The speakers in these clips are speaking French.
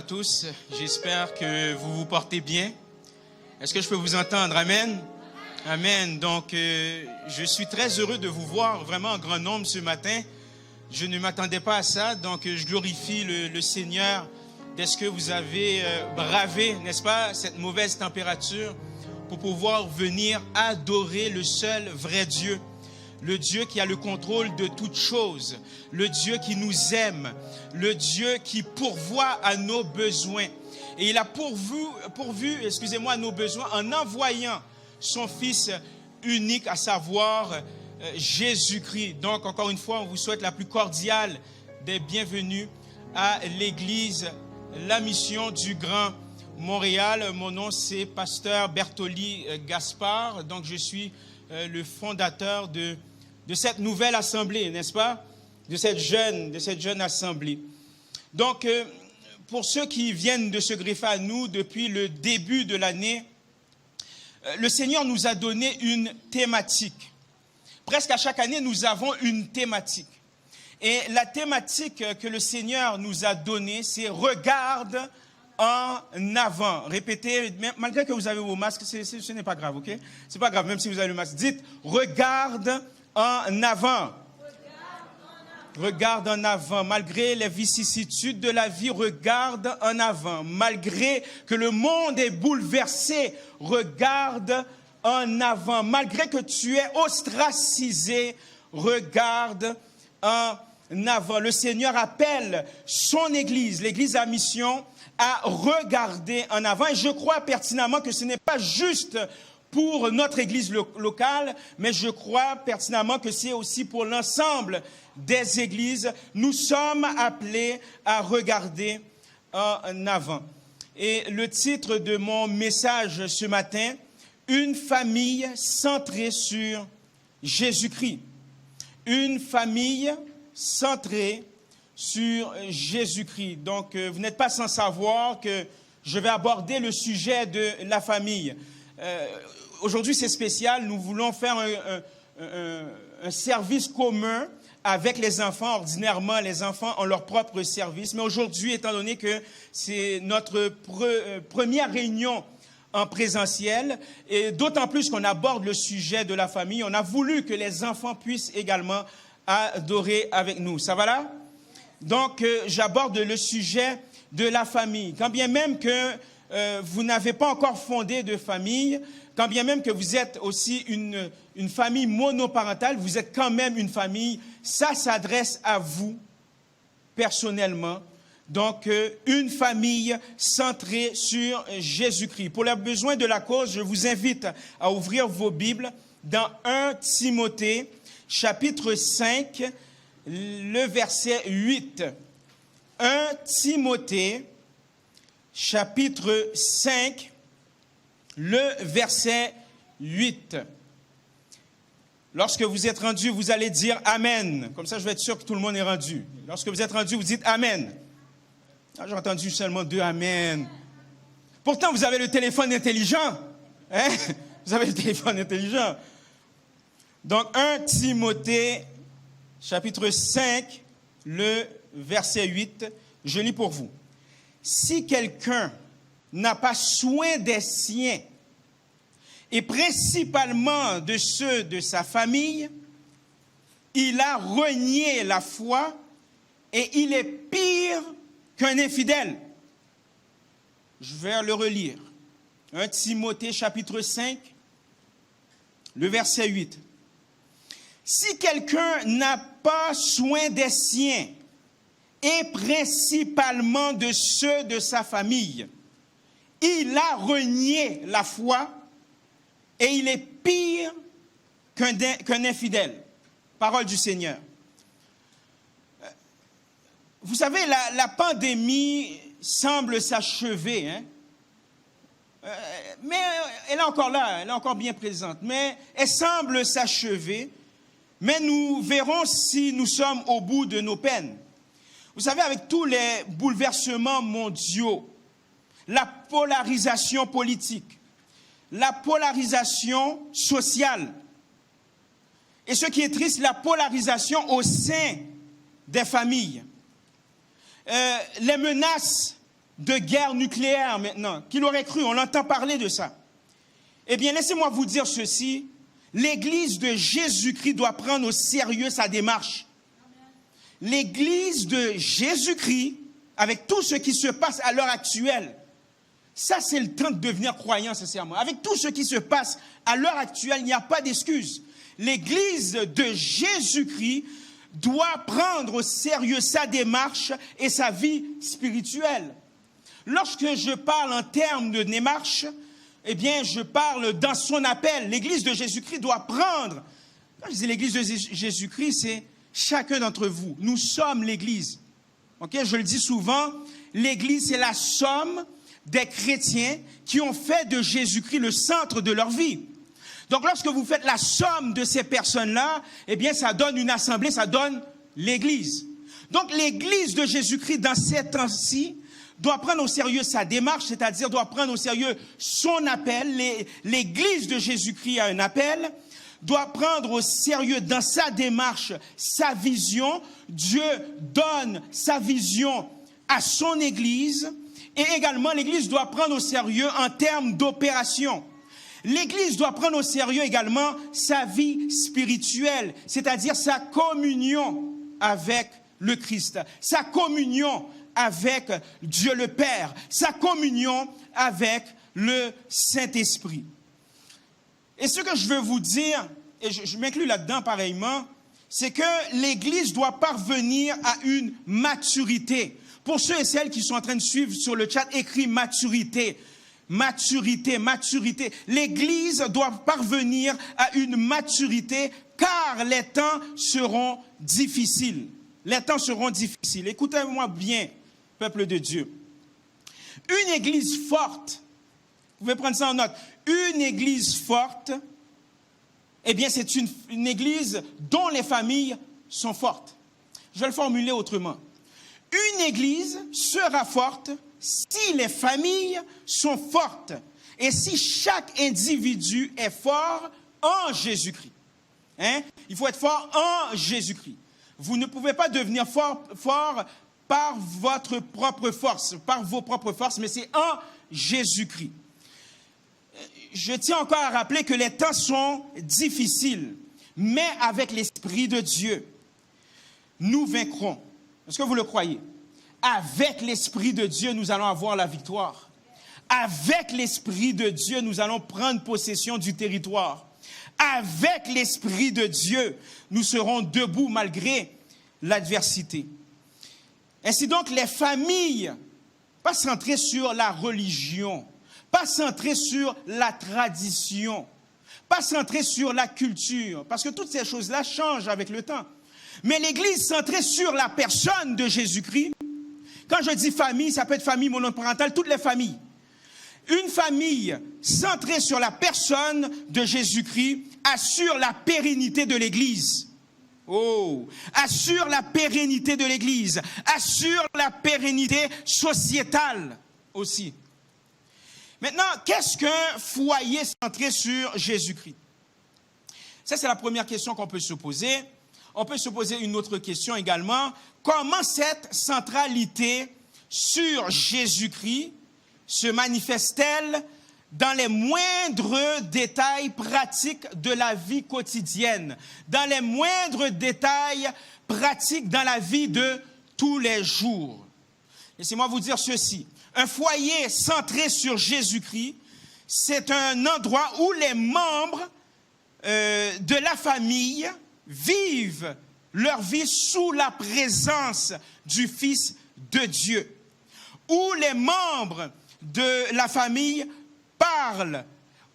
à tous. J'espère que vous vous portez bien. Est-ce que je peux vous entendre? Amen. Amen. Donc, je suis très heureux de vous voir vraiment en grand nombre ce matin. Je ne m'attendais pas à ça. Donc, je glorifie le Seigneur d'est-ce que vous avez bravé, n'est-ce pas, cette mauvaise température pour pouvoir venir adorer le seul vrai Dieu. Le Dieu qui a le contrôle de toutes choses, le Dieu qui nous aime, le Dieu qui pourvoit à nos besoins. Et il a pourvu, à nos besoins en envoyant son Fils unique, à savoir Jésus-Christ. Donc, encore une fois, on vous souhaite la plus cordiale des bienvenus à l'Église, la mission du Grand Montréal. Mon nom, c'est Pasteur Bertoli Gaspard. Donc, je suis le fondateur de cette nouvelle assemblée, n'est-ce pas? De cette jeune assemblée. Donc, pour ceux qui viennent de se greffer à nous depuis le début de l'année, le Seigneur nous a donné une thématique. Presque à chaque année, nous avons une thématique. Et la thématique que le Seigneur nous a donnée, c'est « Regarde en avant ». Répétez, malgré que vous avez vos masques, ce n'est pas grave, ok? C'est pas grave, même si vous avez le masque. Dites « Regarde en avant ». Regarde en avant. Malgré les vicissitudes de la vie, regarde en avant. Malgré que le monde est bouleversé, regarde en avant. Malgré que tu es ostracisé, regarde en avant. Le Seigneur appelle son Église, l'Église à mission, à regarder en avant. Et je crois pertinemment que ce n'est pas juste pour notre Église locale, mais je crois pertinemment que c'est aussi pour l'ensemble des églises. Nous sommes appelés à regarder en avant. Et le titre de mon message ce matin, « Une famille centrée sur Jésus-Christ ». Une famille centrée sur Jésus-Christ. Donc, vous n'êtes pas sans savoir que je vais aborder le sujet de la famille. Aujourd'hui, c'est spécial. Nous voulons faire un service commun avec les enfants. Ordinairement, les enfants ont leur propre service. Mais aujourd'hui, étant donné que c'est notre première réunion en présentiel, et d'autant plus qu'on aborde le sujet de la famille, on a voulu que les enfants puissent également adorer avec nous. Ça va là? Donc, j'aborde le sujet de la famille. Quand bien même que vous n'avez pas encore fondé de famille, quand bien même que vous êtes aussi une famille monoparentale, vous êtes quand même une famille. Ça s'adresse à vous personnellement. Donc, une famille centrée sur Jésus-Christ. Pour les besoins de la cause, je vous invite à ouvrir vos Bibles dans 1 Timothée, chapitre 5, le verset 8. 1 Timothée, chapitre 5, le verset 8. Lorsque vous êtes rendu, vous allez dire « Amen ». Comme ça, je vais être sûr que tout le monde est rendu. Lorsque vous êtes rendu, vous dites « Amen ». Ah, j'ai entendu seulement 2 « Amen ». Pourtant, vous avez le téléphone intelligent. Hein? Vous avez le téléphone intelligent. Donc, 1 Timothée, chapitre 5, le verset 8, je lis pour vous. « Si quelqu'un n'a pas soin des siens, et principalement de ceux de sa famille, il a renié la foi et il est pire qu'un infidèle. » Je vais le relire. 1 Timothée, chapitre 5, le verset 8. « Si quelqu'un n'a pas soin des siens, et principalement de ceux de sa famille, il a renié la foi et il est pire qu'un infidèle. » Parole du Seigneur. Vous savez, la pandémie semble s'achever, hein? Mais elle est encore là, elle est encore bien présente, mais elle semble s'achever, mais nous verrons si nous sommes au bout de nos peines. Vous savez, avec tous les bouleversements mondiaux, la polarisation politique, la polarisation sociale, et ce qui est triste, la polarisation au sein des familles, les menaces de guerre nucléaire maintenant. Qui l'aurait cru? On entend parler de ça. Eh bien, laissez-moi vous dire ceci. L'Église de Jésus-Christ doit prendre au sérieux sa démarche. L'Église de Jésus-Christ, avec tout ce qui se passe à l'heure actuelle, ça c'est le temps de devenir croyant, sincèrement. Avec tout ce qui se passe à l'heure actuelle, il n'y a pas d'excuse. L'Église de Jésus-Christ doit prendre au sérieux sa démarche et sa vie spirituelle. Lorsque je parle en termes de démarche, eh bien, je parle dans son appel. L'Église de Jésus-Christ doit prendre. Quand je dis l'Église de Jésus-Christ, c'est chacun d'entre vous. Nous sommes l'Église. Okay? Je le dis souvent, l'Église, c'est la somme des chrétiens qui ont fait de Jésus-Christ le centre de leur vie. Donc, lorsque vous faites la somme de ces personnes-là, eh bien, ça donne une assemblée, ça donne l'Église. Donc, l'Église de Jésus-Christ, dans ces temps-ci, doit prendre au sérieux sa démarche, c'est-à-dire doit prendre au sérieux son appel. L'Église de Jésus-Christ a un appel, doit prendre au sérieux dans sa démarche sa vision. Dieu donne sa vision à son Église et également l'Église doit prendre au sérieux en termes d'opération. L'Église doit prendre au sérieux également sa vie spirituelle, c'est-à-dire sa communion avec le Christ, sa communion avec Dieu le Père, sa communion avec le Saint-Esprit. Et ce que je veux vous dire, et je m'inclus là-dedans pareillement, c'est que l'Église doit parvenir à une maturité. Pour ceux et celles qui sont en train de suivre sur le chat, écrit maturité. Maturité, maturité. L'Église doit parvenir à une maturité car les temps seront difficiles. Les temps seront difficiles. Écoutez-moi bien, peuple de Dieu. Une Église forte, vous pouvez prendre ça en note, une Église forte, eh bien c'est une Église dont les familles sont fortes. Je vais le formuler autrement. Une Église sera forte si les familles sont fortes et si chaque individu est fort en Jésus-Christ. Hein? Il faut être fort en Jésus-Christ. Vous ne pouvez pas devenir fort par votre propre force, par vos propres forces, mais c'est en Jésus-Christ. Je tiens encore à rappeler que les temps sont difficiles, mais avec l'Esprit de Dieu, nous vaincrons. Est-ce que vous le croyez? Avec l'Esprit de Dieu, nous allons avoir la victoire. Avec l'Esprit de Dieu, nous allons prendre possession du territoire. Avec l'Esprit de Dieu, nous serons debout malgré l'adversité. Ainsi donc, les familles, pas centrées sur la religion, pas centrées sur la tradition, pas centrées sur la culture, parce que toutes ces choses-là changent avec le temps. Mais l'Église centrée sur la personne de Jésus-Christ, quand je dis famille, ça peut être famille monoparentale, toutes les familles. Une famille centrée sur la personne de Jésus-Christ assure la pérennité de l'Église. Oh, assure la pérennité de l'Église, assure la pérennité sociétale aussi. Maintenant, qu'est-ce qu'un foyer centré sur Jésus-Christ? Ça, c'est la première question qu'on peut se poser. On peut se poser une autre question également. Comment cette centralité sur Jésus-Christ se manifeste-t-elle dans les moindres détails pratiques de la vie quotidienne, dans les moindres détails pratiques dans la vie de tous les jours? Laissez-moi vous dire ceci. Un foyer centré sur Jésus-Christ, c'est un endroit où les membres de la famille vivent leur vie sous la présence du Fils de Dieu, où les membres de la famille parlent,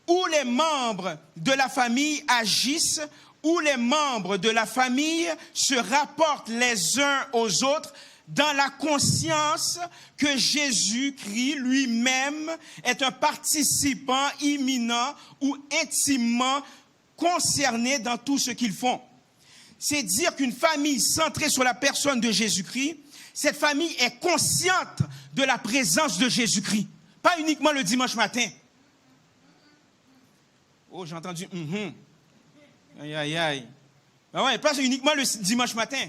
où les membres de la famille agissent, où les membres de la famille se rapportent les uns aux autres dans la conscience que Jésus-Christ lui-même est un participant imminent ou intimement concerné dans tout ce qu'ils font. C'est dire qu'une famille centrée sur la personne de Jésus-Christ, cette famille est consciente de la présence de Jésus-Christ. Pas uniquement le dimanche matin. Oh, j'ai entendu Aïe, aïe, aïe. Ben ouais, pas uniquement le dimanche matin.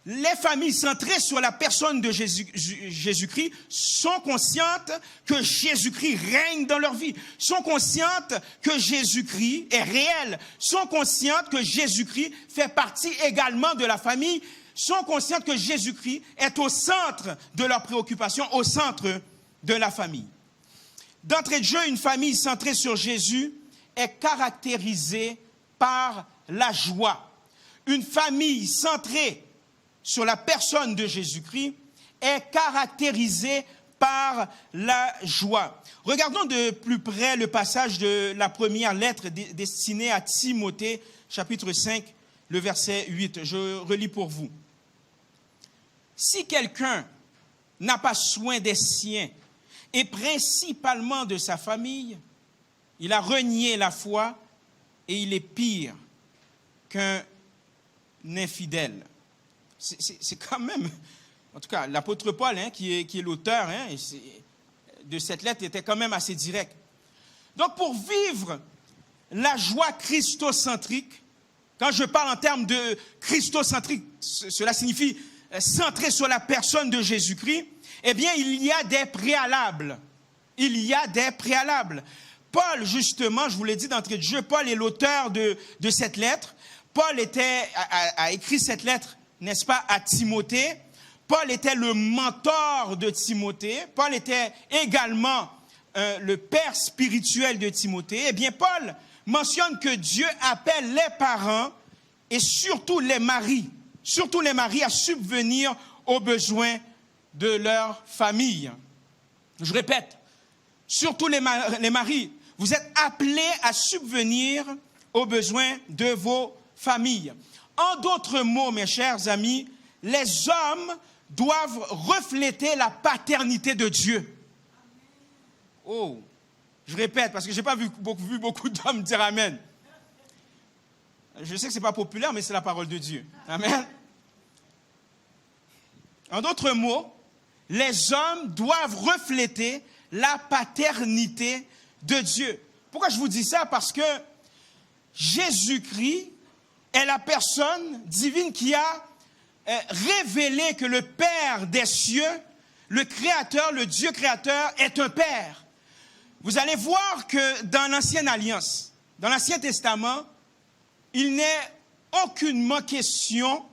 les familles centrées sur la personne de Jésus-Christ sont conscientes que Jésus-Christ règne dans leur vie, sont conscientes que Jésus-Christ est réel, sont conscientes que Jésus-Christ fait partie également de la famille, sont conscientes que Jésus-Christ est au centre de leurs préoccupations, au centre de la famille. D'entrée de jeu, une famille centrée sur Jésus est caractérisée par la joie. Une famille centrée sur la personne de Jésus-Christ est caractérisée par la joie. Regardons de plus près le passage de la première lettre destinée à Timothée, chapitre 5, le verset 8. Je relis pour vous. Si quelqu'un n'a pas soin des siens, et principalement de sa famille, il a renié la foi et il est pire qu'un infidèle. C'est quand même, en tout cas, l'apôtre Paul, qui est l'auteur de cette lettre, était quand même assez direct. Donc, pour vivre la joie christocentrique, quand je parle en termes de christocentrique, cela signifie centré sur la personne de Jésus-Christ, eh bien, il y a des préalables. Il y a des préalables. Paul, justement, je vous l'ai dit d'entrée de jeu, Paul est l'auteur de cette lettre. Paul a écrit cette lettre, n'est-ce pas, à Timothée. Paul était le mentor de Timothée. Paul était également le père spirituel de Timothée. Eh bien, Paul mentionne que Dieu appelle les parents et surtout les maris à subvenir aux besoins de leur famille. Je répète, surtout les maris, vous êtes appelés à subvenir aux besoins de vos familles. En d'autres mots, mes chers amis, les hommes doivent refléter la paternité de Dieu. Oh, je répète, parce que je n'ai pas vu beaucoup d'hommes dire Amen. Je sais que ce n'est pas populaire, mais c'est la parole de Dieu. Amen. En d'autres mots, les hommes doivent refléter la paternité de Dieu. Pourquoi je vous dis ça? Parce que Jésus-Christ est la personne divine qui a révélé que le Père des cieux, le Créateur, le Dieu créateur, est un Père. Vous allez voir que dans l'Ancienne Alliance, dans l'Ancien Testament, il n'est aucunement question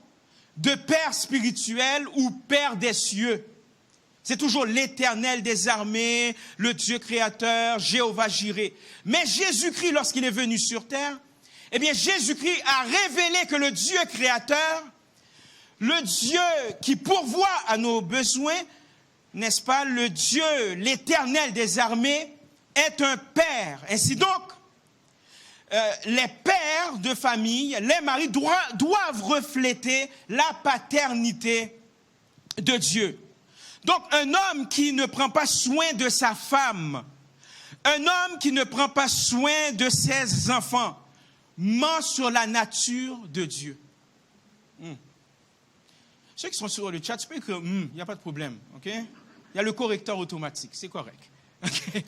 de Père spirituel ou Père des cieux. C'est toujours l'Éternel des armées, le Dieu créateur, Jéhovah Jireh. Mais Jésus-Christ, lorsqu'il est venu sur terre, eh bien Jésus-Christ a révélé que le Dieu créateur, le Dieu qui pourvoit à nos besoins, n'est-ce pas, le Dieu, l'Éternel des armées, est un Père. Ainsi donc, les pères de famille, les maris doivent refléter la paternité de Dieu. Donc, un homme qui ne prend pas soin de sa femme, un homme qui ne prend pas soin de ses enfants, ment sur la nature de Dieu. Ceux qui sont sur le chat, tu peux écrire, il n'y a pas de problème, ok? Il y a le correcteur automatique, c'est correct. Okay?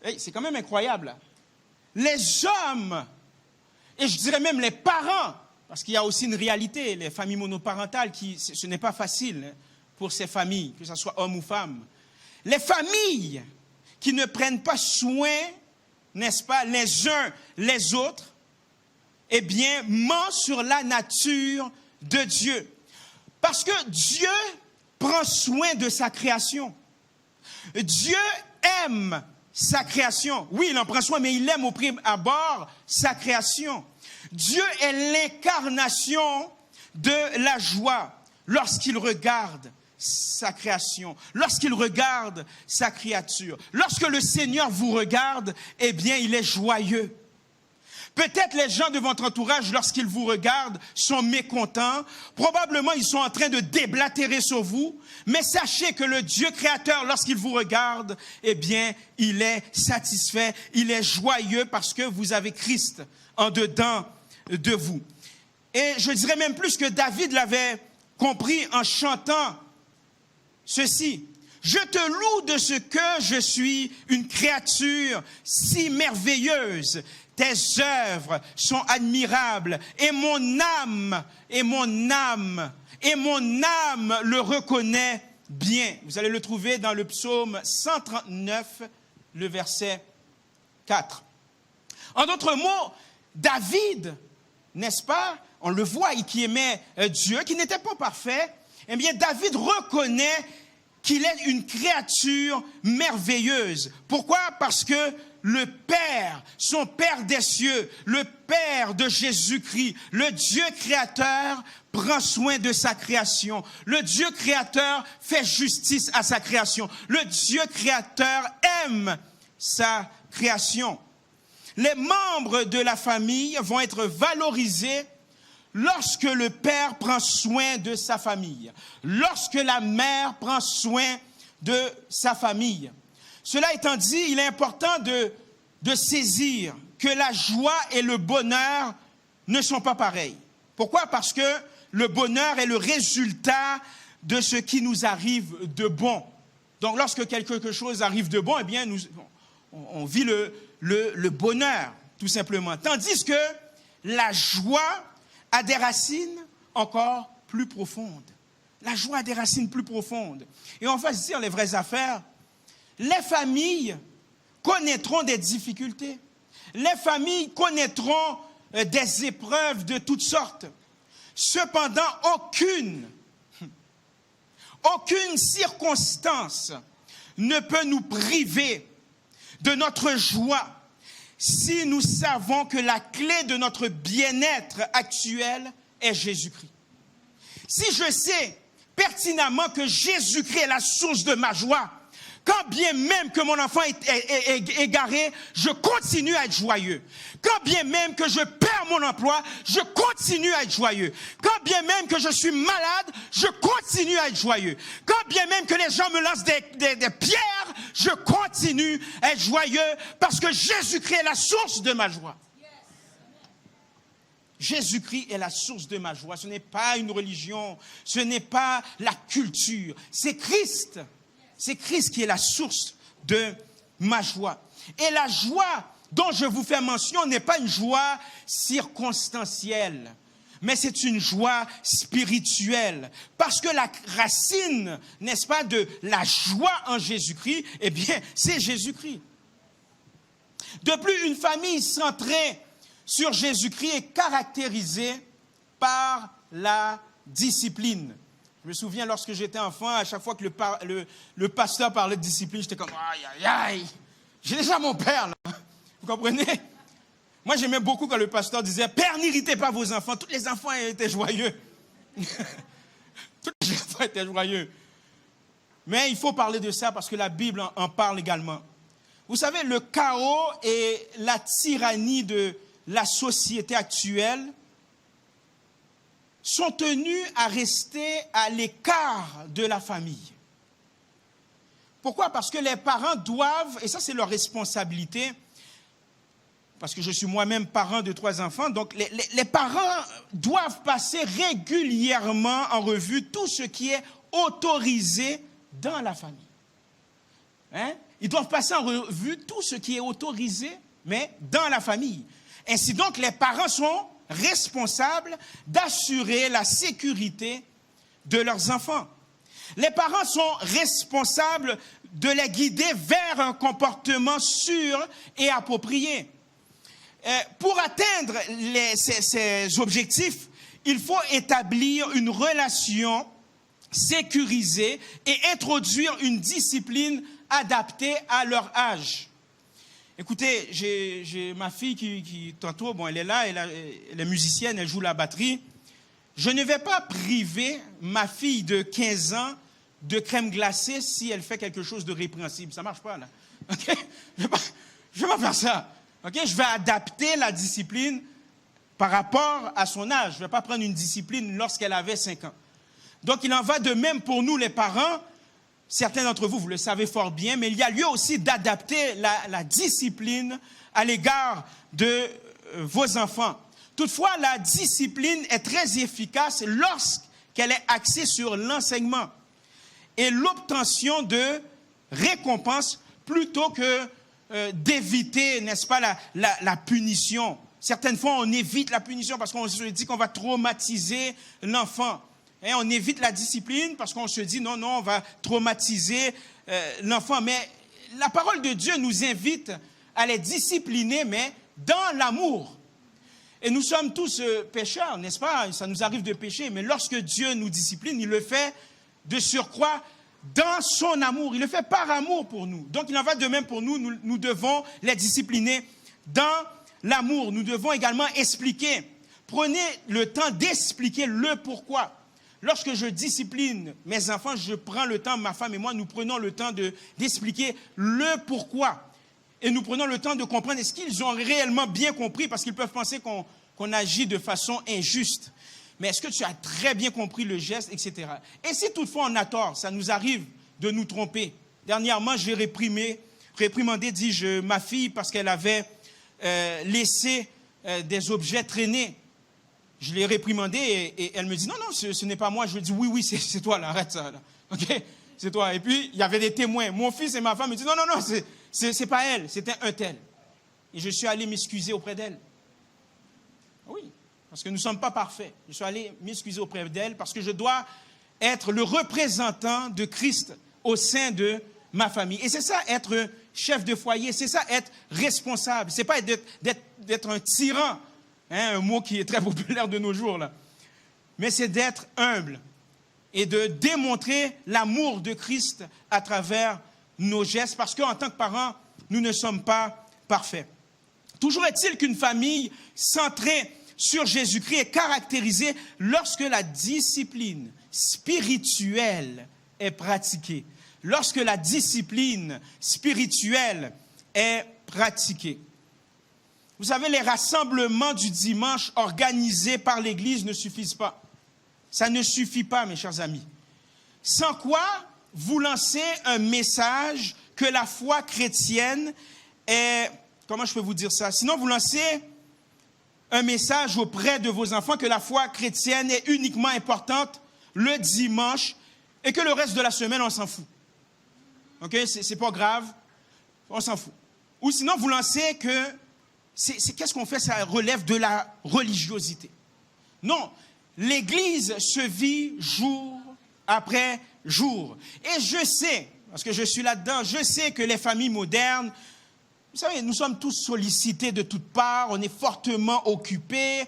Hey, c'est quand même incroyable, là. Les hommes, et je dirais même les parents, parce qu'il y a aussi une réalité, les familles monoparentales, ce n'est pas facile pour ces familles, que ce soit homme ou femme. Les familles qui ne prennent pas soin, n'est-ce pas, les uns les autres, eh bien, mentent sur la nature de Dieu. Parce que Dieu prend soin de sa création. Dieu aime sa création. Oui, il en prend soin, mais il aime au prime abord sa création. Dieu est l'incarnation de la joie lorsqu'il regarde sa création, lorsqu'il regarde sa créature. Lorsque le Seigneur vous regarde, eh bien, il est joyeux. Peut-être les gens de votre entourage, lorsqu'ils vous regardent, sont mécontents. Probablement, ils sont en train de déblatérer sur vous. Mais sachez que le Dieu créateur, lorsqu'il vous regarde, eh bien, il est satisfait, il est joyeux parce que vous avez Christ en dedans de vous. Et je dirais même plus que David l'avait compris en chantant ceci. Je te loue de ce que je suis une créature si merveilleuse. tes œuvres sont admirables, et mon âme le reconnaît bien. Vous allez le trouver dans le psaume 139, le verset 4. En d'autres mots, David, n'est-ce pas, on le voit, qui aimait Dieu, qui n'était pas parfait, eh bien David reconnaît qu'il est une créature merveilleuse. Pourquoi? Parce que le Père, son Père des cieux, le Père de Jésus-Christ, le Dieu créateur, prend soin de sa création. Le Dieu créateur fait justice à sa création. Le Dieu créateur aime sa création. Les membres de la famille vont être valorisés lorsque le père prend soin de sa famille, lorsque la mère prend soin de sa famille. Cela étant dit, il est important de saisir que la joie et le bonheur ne sont pas pareils. Pourquoi? Parce que le bonheur est le résultat de ce qui nous arrive de bon. Donc, lorsque quelque chose arrive de bon, eh bien, on vit le bonheur, tout simplement. Tandis que la joie a des racines encore plus profondes. La joie a des racines plus profondes. Et on va se dire les vraies affaires. Les familles connaîtront des difficultés. Les familles connaîtront des épreuves de toutes sortes. Cependant, aucune circonstance ne peut nous priver de notre joie si nous savons que la clé de notre bien-être actuel est Jésus-Christ. Si je sais pertinemment que Jésus-Christ est la source de ma joie, quand bien même que mon enfant est égaré, je continue à être joyeux. Quand bien même que je perds mon emploi, je continue à être joyeux. Quand bien même que je suis malade, je continue à être joyeux. Quand bien même que les gens me lancent des pierres, je continue à être joyeux parce que Jésus-Christ est la source de ma joie. Jésus-Christ est la source de ma joie. Ce n'est pas une religion, ce n'est pas la culture, c'est Christ. C'est Christ qui est la source de ma joie. Et la joie dont je vous fais mention n'est pas une joie circonstancielle, mais c'est une joie spirituelle. Parce que la racine, n'est-ce pas, de la joie en Jésus-Christ, eh bien, c'est Jésus-Christ. De plus, une famille centrée sur Jésus-Christ est caractérisée par la discipline. Je me souviens, lorsque j'étais enfant, à chaque fois que le pasteur parlait de discipline, j'étais comme « aïe, aïe, aïe ». J'ai déjà mon père, là. Vous comprenez? Moi, j'aimais beaucoup quand le pasteur disait « Père, n'irritez pas vos enfants ». Tous les enfants étaient joyeux. Tous les enfants étaient joyeux. Mais il faut parler de ça parce que la Bible en parle également. Vous savez, le chaos et la tyrannie de la société actuelle sont tenus à rester à l'écart de la famille. Pourquoi? Parce que les parents doivent, et ça c'est leur responsabilité, parce que je suis moi-même parent de 3 enfants, donc les parents doivent passer régulièrement en revue tout ce qui est autorisé dans la famille. Hein? Ils doivent passer en revue tout ce qui est autorisé, mais dans la famille. Ainsi donc, les parents sont responsables d'assurer la sécurité de leurs enfants. Les parents sont responsables de les guider vers un comportement sûr et approprié. Pour atteindre ces objectifs, il faut établir une relation sécurisée et introduire une discipline adaptée à leur âge. Écoutez, j'ai ma fille qui tantôt, bon, elle est là, elle est musicienne, elle joue la batterie. Je ne vais pas priver ma fille de 15 ans de crème glacée si elle fait quelque chose de répréhensible. Ça ne marche pas, là. Okay? Je ne vais pas faire ça. Okay? Je vais adapter la discipline par rapport à son âge. Je ne vais pas prendre une discipline lorsqu'elle avait 5 ans. Donc, il en va de même pour nous, les parents. Certains d'entre vous, vous le savez fort bien, mais il y a lieu aussi d'adapter la discipline à l'égard de vos enfants. Toutefois, la discipline est très efficace lorsqu'elle est axée sur l'enseignement et l'obtention de récompenses plutôt que d'éviter, n'est-ce pas, la punition. Certaines fois, on évite la punition parce qu'on se dit qu'on va traumatiser l'enfant. Et on évite la discipline parce qu'on se dit, non, on va traumatiser l'enfant. Mais la parole de Dieu nous invite à les discipliner, mais dans l'amour. Et nous sommes tous pécheurs, n'est-ce pas? Ça nous arrive de pécher, mais lorsque Dieu nous discipline, il le fait de surcroît dans son amour. Il le fait par amour pour nous. Donc, il en va de même pour nous. Nous devons les discipliner dans l'amour. Nous devons également expliquer. Prenez le temps d'expliquer le pourquoi. Lorsque je discipline mes enfants, je prends le temps, ma femme et moi, nous prenons le temps d'expliquer le pourquoi. Et nous prenons le temps de comprendre est-ce qu'ils ont réellement bien compris, parce qu'ils peuvent penser qu'on agit de façon injuste. Mais est-ce que tu as très bien compris le geste, etc. Et si toutefois on a tort, ça nous arrive de nous tromper. Dernièrement, j'ai réprimandé, dis-je, ma fille parce qu'elle avait laissé des objets traîner. Je l'ai réprimandée et elle me dit, non, ce n'est pas moi. Je lui dis, oui, c'est toi, là, arrête ça. Là. OK? C'est toi. Et puis, il y avait des témoins. Mon fils et ma femme me disent, non, c'est pas elle, c'était un tel. Et je suis allé m'excuser auprès d'elle. Oui, parce que nous ne sommes pas parfaits. Je suis allé m'excuser auprès d'elle parce que je dois être le représentant de Christ au sein de ma famille. Et c'est ça, être chef de foyer, c'est ça, être responsable. C'est pas d'être un tyran, hein, un mot qui est très populaire de nos jours, là. Mais c'est d'être humble et de démontrer l'amour de Christ à travers nos gestes, parce qu'en tant que parents, nous ne sommes pas parfaits. Toujours est-il qu'une famille centrée sur Jésus-Christ est caractérisée lorsque la discipline spirituelle est pratiquée. Lorsque la discipline spirituelle est pratiquée. Vous savez, les rassemblements du dimanche organisés par l'Église ne suffisent pas. Ça ne suffit pas, mes chers amis. Sans quoi, vous lancez un message que la foi chrétienne est... Comment je peux vous dire ça? Sinon, vous lancez un message auprès de vos enfants que la foi chrétienne est uniquement importante le dimanche et que le reste de la semaine, on s'en fout. OK? C'est pas grave, on s'en fout. Ou sinon, vous lancez que... Qu'est-ce qu'on fait? Ça relève de la religiosité. Non, l'Église se vit jour après jour. Et je sais, parce que je suis là-dedans, je sais que les familles modernes, vous savez, nous sommes tous sollicités de toutes parts, on est fortement occupés.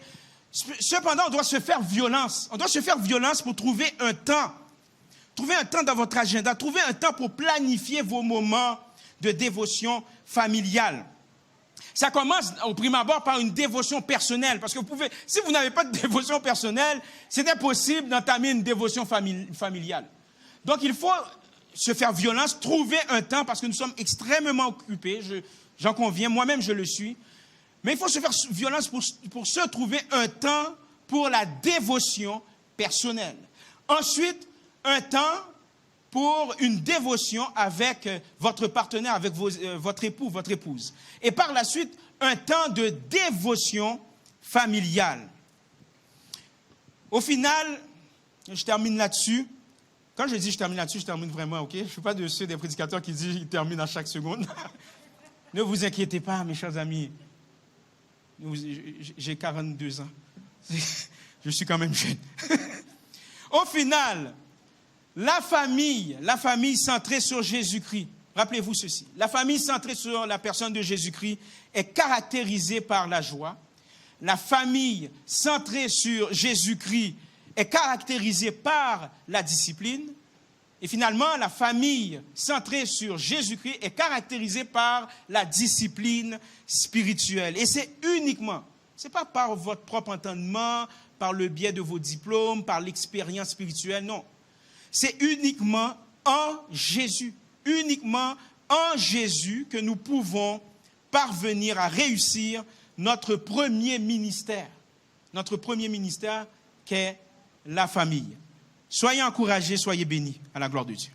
Cependant, on doit se faire violence. On doit se faire violence pour trouver un temps. Trouvez un temps dans votre agenda. Trouvez un temps pour planifier vos moments de dévotion familiale. Ça commence au prime abord par une dévotion personnelle. Parce que si vous n'avez pas de dévotion personnelle, c'est impossible d'entamer une dévotion familiale. Donc il faut se faire violence, trouver un temps, parce que nous sommes extrêmement occupés, j'en conviens, moi-même je le suis. Mais il faut se faire violence pour se trouver un temps pour la dévotion personnelle. Ensuite, un temps pour une dévotion avec votre partenaire, avec votre époux, votre épouse. Et par la suite, un temps de dévotion familiale. Au final, je termine là-dessus. Quand je dis je termine là-dessus, je termine vraiment, OK? Je ne suis pas de ceux des prédicateurs qui disent ils terminent à chaque seconde. Ne vous inquiétez pas, mes chers amis. J'ai 42 ans. Je suis quand même jeune. Au final, la famille centrée sur Jésus-Christ, rappelez-vous ceci, la famille centrée sur la personne de Jésus-Christ est caractérisée par la joie. La famille centrée sur Jésus-Christ est caractérisée par la discipline. Et finalement, la famille centrée sur Jésus-Christ est caractérisée par la discipline spirituelle. Et c'est uniquement, ce n'est pas par votre propre entendement, par le biais de vos diplômes, par l'expérience spirituelle, non. C'est uniquement en Jésus que nous pouvons parvenir à réussir notre premier ministère qu'est la famille. Soyez encouragés, soyez bénis, à la gloire de Dieu.